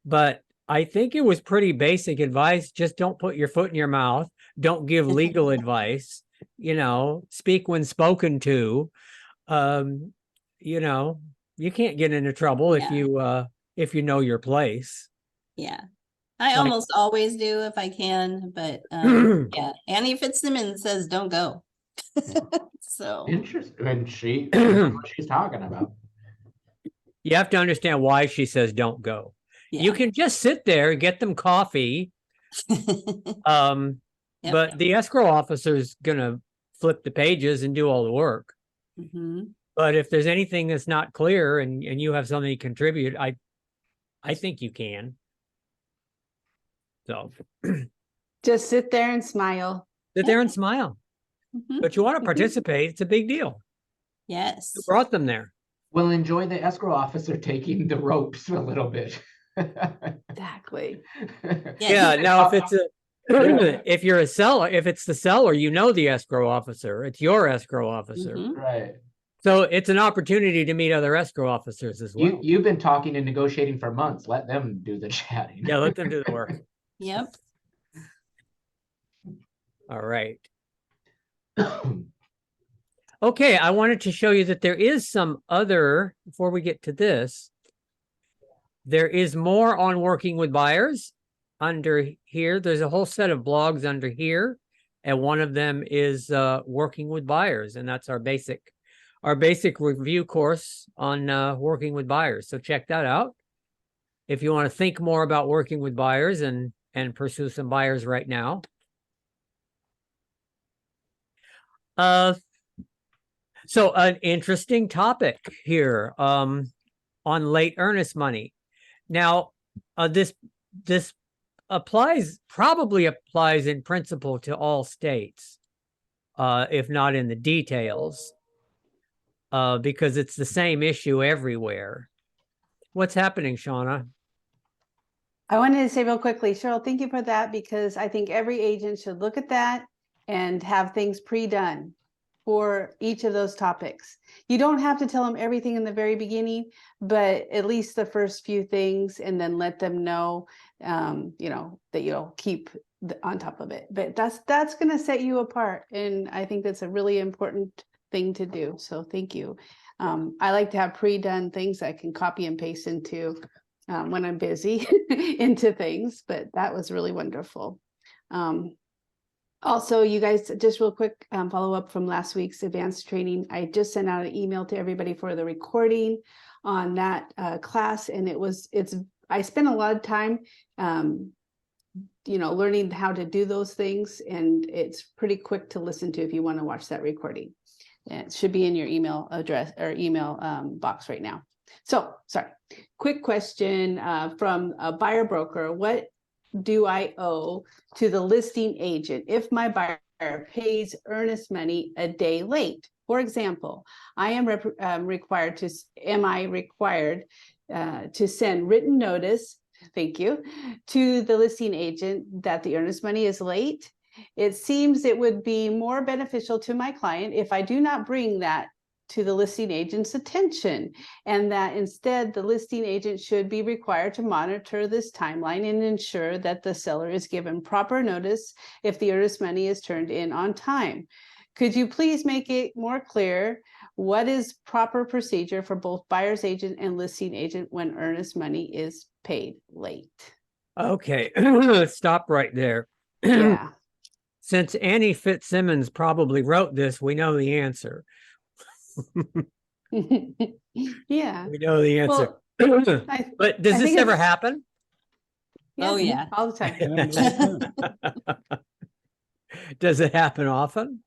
Speaker 1: but I think it was pretty basic advice. Just don't put your foot in your mouth. Don't give legal advice. You know, speak when spoken to. You know, you can't get into trouble if you know your place.
Speaker 6: Yeah. I
Speaker 1: Like-
Speaker 6: almost always do if I can, but yeah, Annie Fitzsimmons says don't go. So
Speaker 4: Interesting. And she knows what she's talking about.
Speaker 1: You have to understand why she says don't go. You
Speaker 6: yeah.
Speaker 1: can just sit there and get them coffee.
Speaker 6: Yep.
Speaker 1: But the escrow officer's gonna flip the pages and do all the work.
Speaker 6: Mhm.
Speaker 1: But if there's anything that's not clear and you have something to contribute, I think you can. So
Speaker 2: Just sit there and smile.
Speaker 1: sit there and smile.
Speaker 6: Mhm.
Speaker 1: But you want to participate, it's a big deal.
Speaker 6: Yes.
Speaker 1: You brought them there.
Speaker 4: We'll enjoy the escrow officer taking the ropes a little bit.
Speaker 2: Exactly.
Speaker 1: Yeah. Now, if it's if you're a seller, if it's the seller, you know the escrow officer. It's your escrow officer.
Speaker 6: Mhm.
Speaker 4: Right.
Speaker 1: So it's an opportunity to meet other escrow officers as well.
Speaker 4: You've been talking and negotiating for months. Let them do the chatting.
Speaker 1: Yeah, let them do the work.
Speaker 6: Yep.
Speaker 1: All right. Okay, I wanted to show you that there is some other, before we get to this, there is more on working with buyers under here. There's a whole set of blogs under here, and one of them is working with buyers, and that's our basic review course on working with buyers. So check that out if you want to think more about working with buyers and pursue some buyers right now. So an interesting topic here on late earnest money. Now, this probably applies in principle to all states, if not in the details, because it's the same issue everywhere. What's happening, Shauna?
Speaker 2: I wanted to say real quickly, Cheryl, thank you for that, because I think every agent should look at that and have things pre-done for each of those topics. You don't have to tell them everything in the very beginning, but at least the first few things, and then let them know, you know, that you'll keep on top of it. But that's going to set you apart. And I think that's a really important thing to do. So thank you. I like to have pre-done things I can copy and paste into when I'm busy into things, but that was really wonderful. Also, you guys, just real quick, follow up from last week's advanced training. I just sent out an email to everybody for the recording on that class, and I spent a lot of time, you know, learning how to do those things, and it's pretty quick to listen to if you want to watch that recording. And it should be in your email address or email box right now. So, sorry, quick question from a buyer broker. What do I owe to the listing agent if my buyer pays earnest money a day late? For example, am I required to send written notice, thank you, to the listing agent that the earnest money is late? It seems it would be more beneficial to my client if I do not bring that to the listing agent's attention, and that instead the listing agent should be required to monitor this timeline and ensure that the seller is given proper notice if the earnest money is turned in on time. Could you please make it more clear what is proper procedure for both buyer's agent and listing agent when earnest money is paid late?
Speaker 1: Okay, stop right there.
Speaker 2: Yeah.
Speaker 1: Since Annie Fitzsimmons probably wrote this, we know the answer.
Speaker 2: Yeah.
Speaker 1: We know the answer.
Speaker 2: Well,
Speaker 1: But does
Speaker 2: I
Speaker 1: this
Speaker 2: think
Speaker 1: ever
Speaker 2: it's-
Speaker 1: happen?
Speaker 6: Oh, yeah.
Speaker 2: All the time.
Speaker 1: Does it happen often?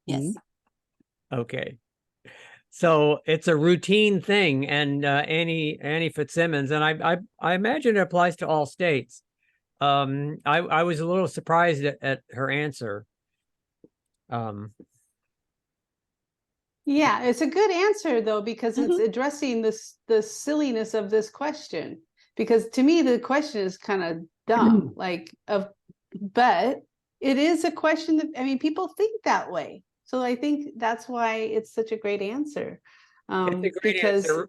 Speaker 6: Yes.
Speaker 1: Okay. So it's a routine thing. And Annie Fitzsimmons, and I imagine it applies to all states. I was a little surprised at her answer.
Speaker 2: Yeah, it's a good answer though, because it's
Speaker 6: Mhm.
Speaker 2: addressing the silliness of this question. Because to me, the question is kind of dumb, but it is a question that, I mean, people think that way. So I think that's why it's such a great answer.
Speaker 1: It's a great
Speaker 2: Because
Speaker 1: answer.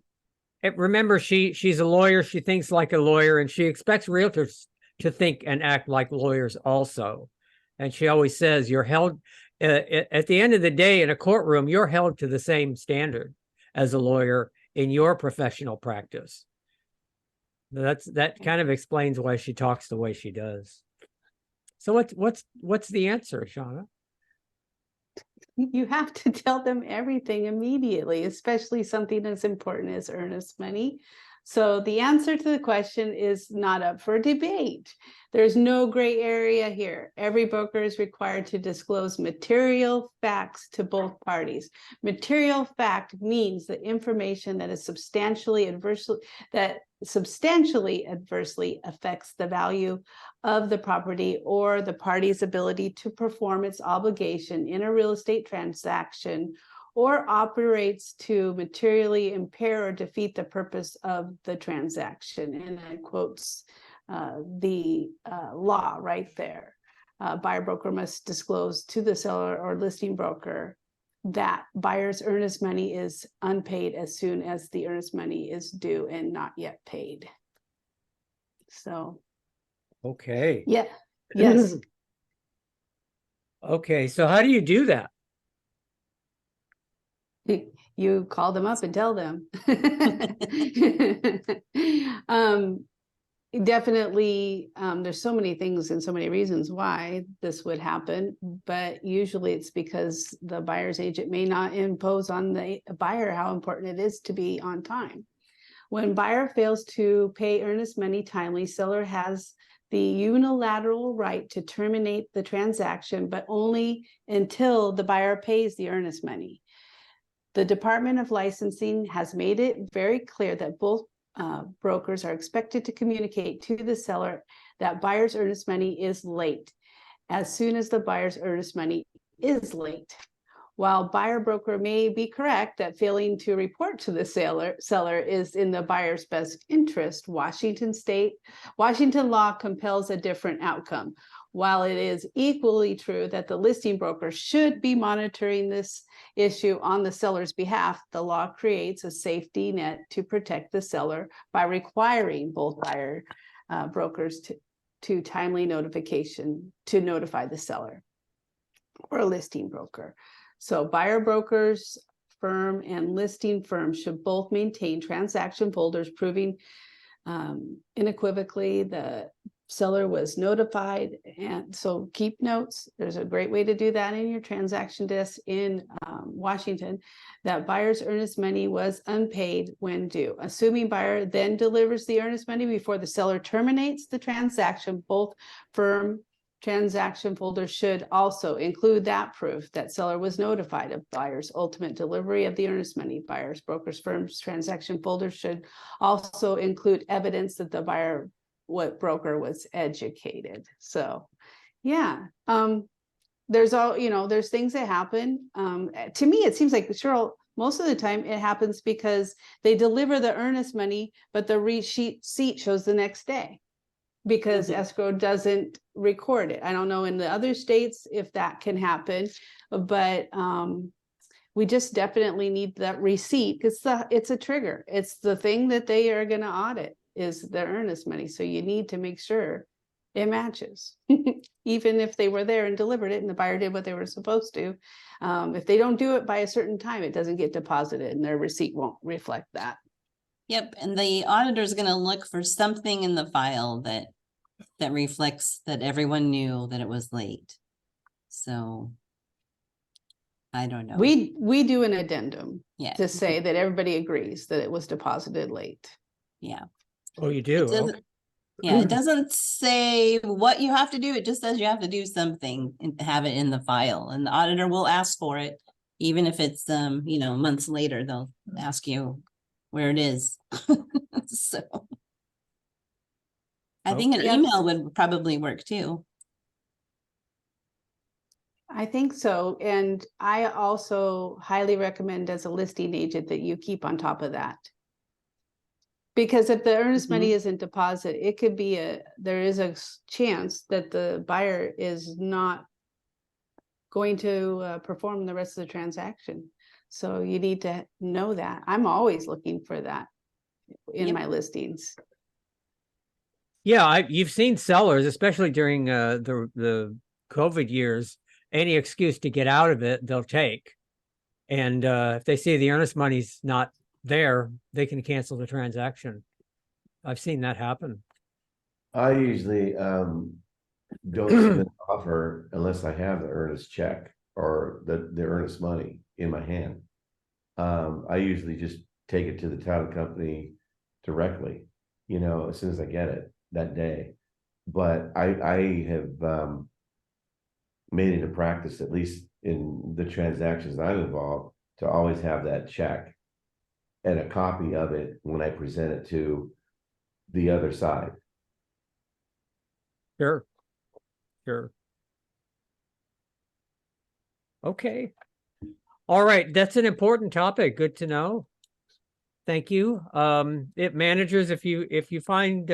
Speaker 1: Remember, she's a lawyer. She thinks like a lawyer, and she expects realtors to think and act like lawyers also. And she always says, "You're held at the end of the day in a courtroom. You're held to the same standard as a lawyer in your professional practice." That kind of explains why she talks the way she does. So what's the answer, Shauna?
Speaker 2: you have to tell them everything immediately, especially something as important as earnest money. So the answer to the question is not up for debate. There's no gray area here. Every broker is required to disclose material facts to both parties. Material fact means the information that is substantially adversely affects the value of the property or the party's ability to perform its obligation in a real estate transaction, or operates to materially impair or defeat the purpose of the transaction. And it quotes the law right there. Buyer broker must disclose to the seller or listing broker that buyer's earnest money is unpaid as soon as the earnest money is due and not yet paid. So,
Speaker 1: Okay.
Speaker 2: yeah, yes.
Speaker 1: Okay. So how do you do that?
Speaker 2: You call them up and tell them. Definitely, there's so many things and so many reasons why this would happen, but usually it's because the buyer's agent may not impose on the buyer how important it is to be on time. When buyer fails to pay earnest money timely, seller has the unilateral right to terminate the transaction, but only until the buyer pays the earnest money. The Department of Licensing has made it very clear that both brokers are expected to communicate to the seller that buyer's earnest money is late as soon as the buyer's earnest money is late. While buyer broker may be correct that failing to report to the seller is in the buyer's best interest, Washington law compels a different outcome. While it is equally true that the listing broker should be monitoring this issue on the seller's behalf, the law creates a safety net to protect the seller by requiring both buyer brokers to timely notification to notify the seller or a listing broker. So buyer brokers firm and listing firm should both maintain transaction folders proving unequivocally the seller was notified. And so keep notes. There's a great way to do that in your transaction desk in Washington, that buyer's earnest money was unpaid when due. Assuming buyer then delivers the earnest money before the seller terminates the transaction, both firm transaction folders should also include that proof that seller was notified of buyer's ultimate delivery of the earnest money. Buyer's brokers firm's transaction folders should also include evidence that the buyer broker was educated. So yeah, there's there's things that happen. To me, it seems like, Cheryl, most of the time it happens because they deliver the earnest money, but the receipt shows the next day, because escrow doesn't record it. I don't know in the other states if that can happen, but we just definitely need that receipt, because it's a trigger. It's the thing that they are going to audit is the earnest money. So you need to make sure it matches, even if they were there and delivered it and the buyer did what they were supposed to. If they don't do it by a certain time, it doesn't get deposited and their receipt won't reflect that.
Speaker 6: Yep, and the auditor is going to look for something in the file that reflects that everyone knew that it was late. So I don't know.
Speaker 2: We do an addendum
Speaker 6: Yeah.
Speaker 2: to say that everybody agrees that it was deposited late.
Speaker 6: Yeah.
Speaker 1: Oh, you do?
Speaker 6: It doesn't,
Speaker 1: Okay.
Speaker 6: yeah, it doesn't say what you have to do. It just says you have to do something and have it in the file, and the auditor will ask for it Even if it's, months later, they'll ask you where it is. So. I think an
Speaker 1: Okay.
Speaker 6: email would probably work too.
Speaker 2: I think so. And I also highly recommend as a listing agent that you keep on top of that. Because if the earnest money isn't deposit, it could be there is a chance that the buyer is not going to perform the rest of the transaction. So you need to know that. I'm always looking for that in
Speaker 6: Yep.
Speaker 2: my listings.
Speaker 1: Yeah, you've seen sellers, especially during the COVID years, any excuse to get out of it, they'll take. And if they see the earnest money's not there, they can cancel the transaction. I've seen that happen.
Speaker 3: I usually don't submit an offer unless I have the earnest check or the earnest money in my hand. I usually just take it to the title company directly, as soon as I get it that day. But I have made it a practice, at least in the transactions I'm involved, to always have that check and a copy of it when I present it to the other side.
Speaker 1: Sure. Sure. Okay. All right. That's an important topic. Good to know. Thank you. Managers, if you find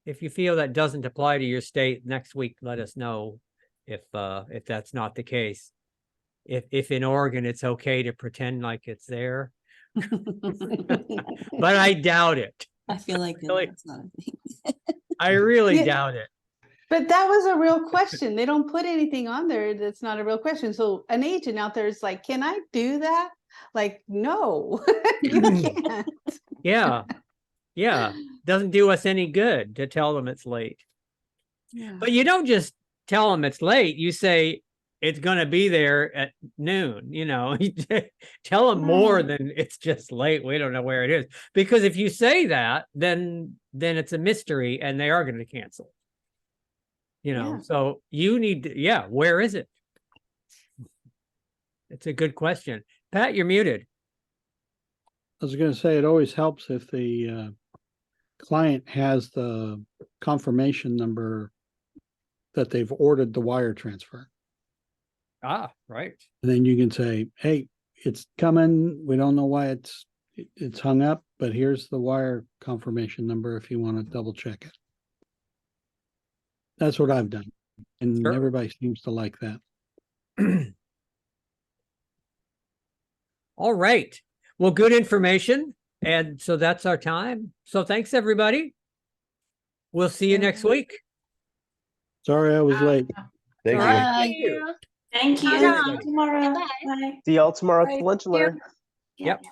Speaker 1: if you feel that doesn't apply to your state next week, let us know if that's not the case. If in Oregon it's okay to pretend like it's there. But I doubt it.
Speaker 6: I feel like
Speaker 1: Really?
Speaker 6: that's not a thing.
Speaker 1: I really
Speaker 2: Yeah.
Speaker 1: doubt it.
Speaker 2: But that was a real question. They don't put anything on there that's not a real question. So an agent out there is like, can I do that? Like, no, you can't.
Speaker 1: Yeah. Yeah. Doesn't do us any good to tell them it's late.
Speaker 2: Yeah.
Speaker 1: But you don't just tell them it's late. You say it's going to be there at noon, tell them more
Speaker 2: Right.
Speaker 1: than it's just late. We don't know where it is. Because if you say that, then it's a mystery and they are going to cancel.
Speaker 2: Yeah.
Speaker 1: So you need to, where is it? It's a good question. Pat, you're muted.
Speaker 8: I was going to say, it always helps if the client has the confirmation number that they've ordered the wire transfer.
Speaker 1: Ah, right.
Speaker 8: And then you can say, hey, it's coming. We don't know why it's hung up, but here's the wire confirmation number if you want to double check it. That's what I've done. And
Speaker 1: Sure.
Speaker 8: everybody seems to like that.
Speaker 1: All right. Well, good information. And so that's our time. So thanks, everybody. We'll see you next week.
Speaker 8: Sorry I was late.
Speaker 3: Thank
Speaker 1: All
Speaker 3: you.
Speaker 1: right. Thank you.
Speaker 9: Thank you.
Speaker 1: Bye.
Speaker 9: See you tomorrow.
Speaker 7: Bye.
Speaker 9: Bye.
Speaker 5: See y'all tomorrow at
Speaker 7: Right.
Speaker 5: the lunch and learn.
Speaker 1: Yep.